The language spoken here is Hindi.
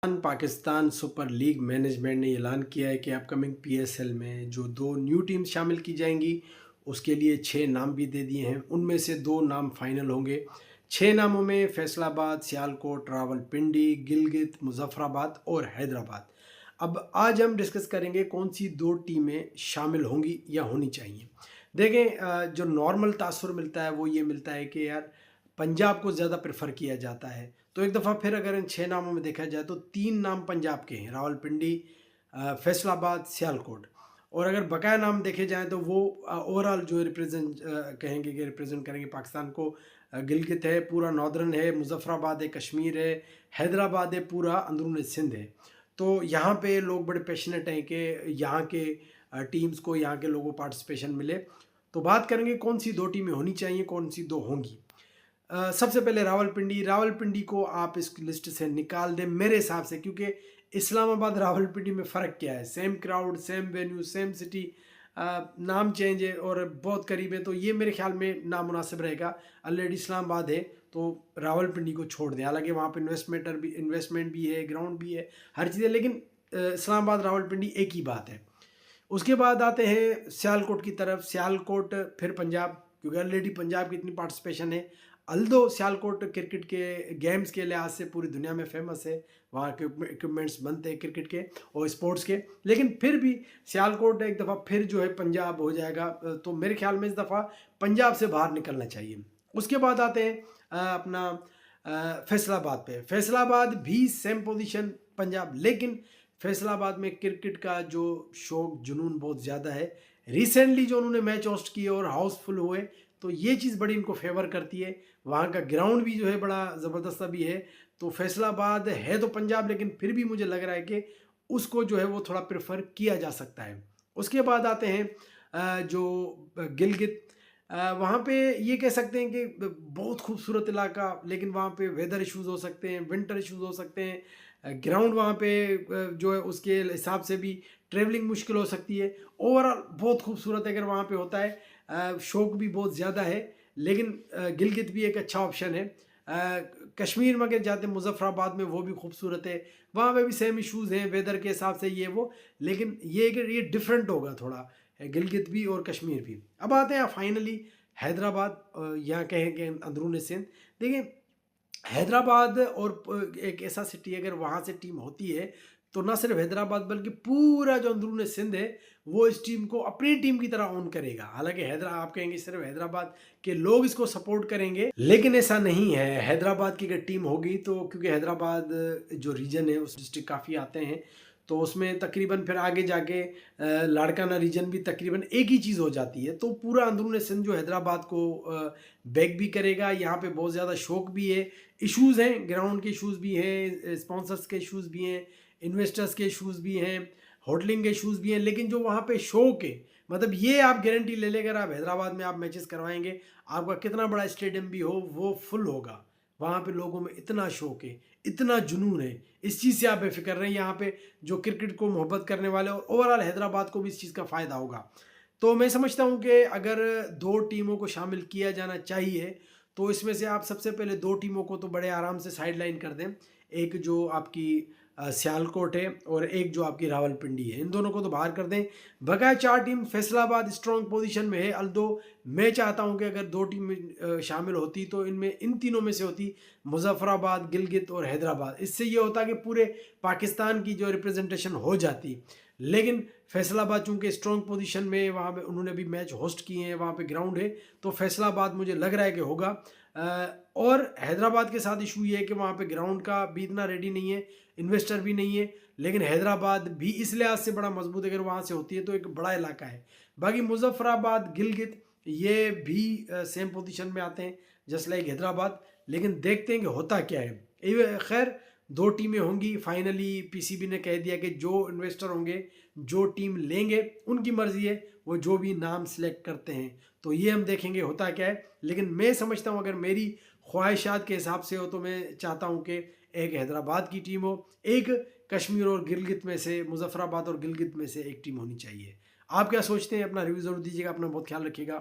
पाकिस्तान सुपर लीग मैनेजमेंट ने ऐलान किया है कि अपकमिंग पीएसएल में जो 2 न्यू टीम्स शामिल की जाएंगी उसके लिए 6 नाम भी दे दिए हैं। उनमें से 2 नाम फाइनल होंगे। 6 नामों में फैसलाबाद, सियालकोट, रावलपिंडी, गिलगित, मुजफ्फराबाद और हैदराबाद। अब आज हम डिस्कस करेंगे कौन सी 2 टीमें शामिल होंगी या होनी चाहिए। देखें, जो नॉर्मल तासुर मिलता है वो ये मिलता है कि यार पंजाब को ज़्यादा प्रेफर किया जाता है। तो एक दफ़ा फिर अगर इन 6 नामों में देखा जाए तो 3 नाम पंजाब के हैं, रावलपिंडी, फैसलाबाद, सियालकोट। और अगर बकाया नाम देखे जाएँ तो वो ओवरऑल जो रिप्रेजेंट कहेंगे कि रिप्रेजेंट करेंगे पाकिस्तान को। गिलगित है, पूरा नॉर्दर्न है, मुजफ्फराबाद है, कश्मीर है, हैदराबाद है, पूरा अंदरून सिंध है। तो यहाँ पे लोग बड़े पैशनेट हैं कि यहाँ के टीम्स को, यहाँ के लोगों को पार्टिसिपेशन मिले। तो बात करेंगे कौन सी 2 टीमें होनी चाहिए, कौन सी 2 होंगी। सबसे पहले रावलपिंडी को आप इस लिस्ट से निकाल दें मेरे हिसाब से, क्योंकि इस्लामाबाद रावलपिंडी में फ़र्क क्या है, same crowd, same venue, same city, नाम चेंज है और बहुत करीब है। तो ये मेरे ख्याल में नामुनासिब रहेगा। ऑलरेडी इस्लामाबाद है तो रावलपिंडी को छोड़ दें। हालांकि वहाँ पे इन्वेस्टमेंट भी है, ग्राउंड भी है, हर चीज़ है, लेकिन इस्लामाबाद रावलपिंडी एक ही बात है। उसके बाद आते हैं सियालकोट की तरफ। सियालकोट फिर पंजाब, क्योंकि ऑलरेडी पंजाब की इतनी पार्टिसिपेशन है। अल्दो सियालकोट क्रिकेट के गेम्स के लिहाज से पूरी दुनिया में फेमस है, वहाँ के इक्विपमेंट्स बनते हैं क्रिकेट के और स्पोर्ट्स के, लेकिन फिर भी सियालकोट एक दफ़ा फिर जो है पंजाब हो जाएगा। तो मेरे ख्याल में इस दफ़ा पंजाब से बाहर निकलना चाहिए। उसके बाद आते हैं अपना फैसलाबाद पे। फैसलाबाद भी सेम पोजीशन पंजाब, लेकिन फैसलाबाद में क्रिकेट का जो शौक जुनून बहुत ज़्यादा है। रिसेंटली जो उन्होंने मैच होस्ट किए और हाउसफुल हुए, तो ये चीज़ बड़ी इनको फेवर करती है। वहाँ का ग्राउंड भी जो है बड़ा ज़बरदस्त भी है। तो फैसलाबाद है तो पंजाब, लेकिन फिर भी मुझे लग रहा है कि उसको जो है वो थोड़ा प्रेफर किया जा सकता है। उसके बाद आते हैं जो गिलगित। वहाँ पे ये कह सकते हैं कि बहुत खूबसूरत इलाका, लेकिन वहाँ पे वेदर इश्यूज़ हो सकते हैं, विंटर इश्यूज़ हो सकते हैं। ग्राउंड वहाँ पे जो है उसके हिसाब से भी ट्रेवलिंग मुश्किल हो सकती है। ओवरऑल बहुत खूबसूरत अगर वहाँ पे होता है, शौक भी बहुत ज़्यादा है, लेकिन गिलगित भी एक अच्छा ऑप्शन है। कश्मीर में अगर जाते हैं मुजफ्फराबाद में, वो भी खूबसूरत है, वहाँ पे भी सेम इश्यूज़ हैं वेदर के हिसाब से ये वो, लेकिन ये डिफरेंट होगा थोड़ा, गिलगित भी और कश्मीर भी। अब आते हैं फाइनली हैदराबाद, यहाँ कहें कि अंदरून सिंध। देखिए, हैदराबाद और एक ऐसा सिटी, अगर वहाँ से टीम होती है तो ना सिर्फ हैदराबाद बल्कि पूरा जो अंदरून सिंध है वो इस टीम को अपनी टीम की तरह ओन करेगा। हालांकि आप कहेंगे सिर्फ हैदराबाद के लोग इसको सपोर्ट करेंगे, लेकिन ऐसा नहीं है। हैदराबाद की अगर टीम होगी तो, क्योंकि हैदराबाद जो रीजन है उस डिस्ट्रिक्ट काफ़ी आते हैं, तो उसमें तकरीबन फिर आगे जाके लाड़काना रीजन भी तकरीबन एक ही चीज़ हो जाती है। तो पूरा अंदरून सिंध जो हैदराबाद को बैक भी करेगा। यहाँ पे बहुत ज़्यादा शौक भी है, इश्यूज़ हैं, ग्राउंड के इश्यूज़ भी हैं, स्पॉन्सर्स के इश्यूज़ भी हैं, इन्वेस्टर्स के इश्यूज़ भी हैं, होटलिंग के इश्यूज़ भी हैं, लेकिन जो वहाँ पे शौक है, मतलब ये आप गारंटी ले लेकर आप हैदराबाद में आप मैचेस करवाएंगे, आपका कितना बड़ा स्टेडियम भी हो वो फुल होगा। वहाँ पे लोगों में इतना शौक है, इतना जुनून है, इस चीज़ से आप बेफिक्र रहें। यहाँ पे जो क्रिकेट को मोहब्बत करने वाले, और ओवरऑल हैदराबाद को भी इस चीज़ का फ़ायदा होगा। तो मैं समझता हूँ कि अगर 2 टीमों को शामिल किया जाना चाहिए तो इसमें से आप सबसे पहले 2 टीमों को तो बड़े आराम से साइड लाइन कर दें। एक जो आपकी सियालकोट है और एक जो आपकी रावलपिंडी है, इन दोनों को तो बाहर कर दें। बकाया 4 टीम, फैसलाबाद स्ट्रॉन्ग पोजीशन में है। अल्दो मैं चाहता हूं कि अगर 2 टीम शामिल होती तो इनमें इन तीनों में से होती मुजफ्फराबाद, गिलगित और हैदराबाद। इससे ये होता कि पूरे पाकिस्तान की जो रिप्रेजेंटेशन हो जाती। लेकिन फैसलाबाद चूँकि स्ट्रॉन्ग पोजीशन में, वहाँ पे उन्होंने भी मैच होस्ट किए हैं, वहाँ पे ग्राउंड है, तो फैसलाबाद मुझे लग रहा है कि होगा। और हैदराबाद के साथ इशू ये है कि वहाँ पे ग्राउंड का भी इतना रेडी नहीं है, इन्वेस्टर भी नहीं है, लेकिन हैदराबाद भी इस लिहाज से बड़ा मजबूत, अगर वहाँ से होती है तो एक बड़ा इलाका है। बाकी मुजफ्फराबाद, गिलगित ये भी सेम पोजीशन में आते हैं जस्ट लाइक हैदराबाद, लेकिन देखते हैं कि होता क्या है। खैर 2 टीमें होंगी। फाइनली पीसीबी ने कह दिया कि जो इन्वेस्टर होंगे, जो टीम लेंगे, उनकी मर्जी है, वो जो भी नाम सेलेक्ट करते हैं। तो ये हम देखेंगे होता क्या है। लेकिन मैं समझता हूँ अगर मेरी ख्वाहिशात के हिसाब से हो तो मैं चाहता हूँ कि एक हैदराबाद की टीम हो, एक कश्मीर और गिलगित में से, मुजफ्फराबाद और गिलगित में से एक टीम होनी चाहिए। आप क्या सोचते हैं? अपना रिव्यू ज़रूर दीजिएगा। अपना बहुत ख्याल रखिएगा।